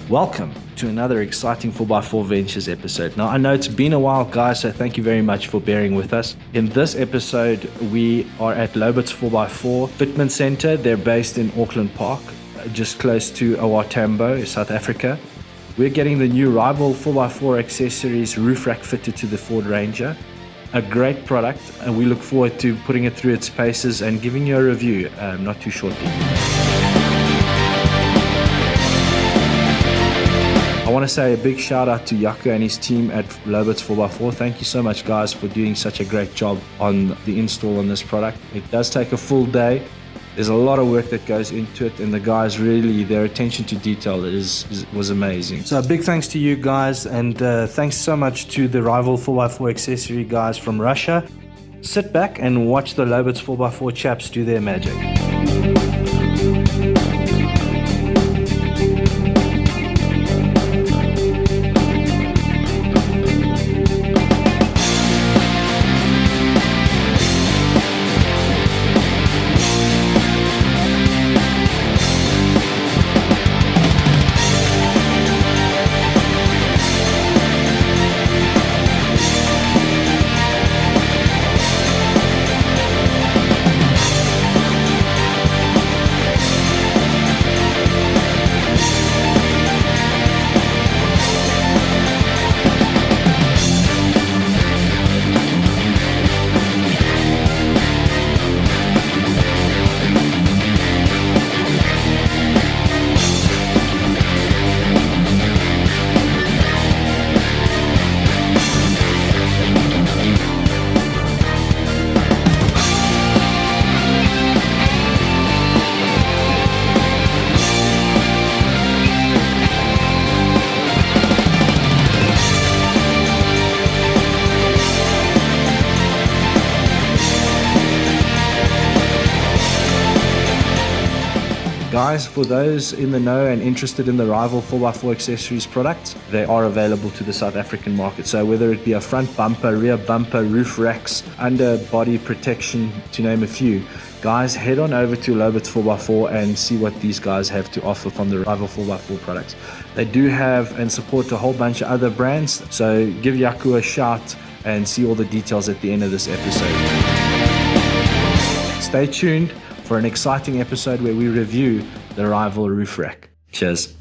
Welcome to another exciting 4x4 Ventures episode. Now, I know it's been a while, guys, so thank you very much for bearing with us. In this episode, we are at Lobiz 4x4 Fitment Center. They're based in Auckland Park, just close to Owatambo, South Africa. We're getting the new rival 4x4 accessories roof rack fitted to the Ford Ranger. A great product, and we look forward to putting it through its paces and giving you a review not too shortly. I want to say a big shout out to Jaco and his team at Lobiz 4x4. Thank you so much, guys, for doing such a great job on the install on this product. It does take a full day. There's a lot of work that goes into it, and the guys really, their attention to detail was amazing. So a big thanks to you guys, and thanks so much to the rival 4x4 accessory guys from Russia. Sit back and watch the Lobiz 4x4 chaps do their magic. Guys, for those in the know and interested in the rival 4x4 accessories products, they are available to the South African market. So whether it be a front bumper, rear bumper, roof racks, under body protection, to name a few, guys, head on over to Lobiz 4x4 and see what these guys have to offer from the rival 4x4 products. They do have and support a whole bunch of other brands, so give Jaco a shout and see all the details at the end of this episode. Stay tuned for an exciting episode where we review the rival roof rack. Cheers.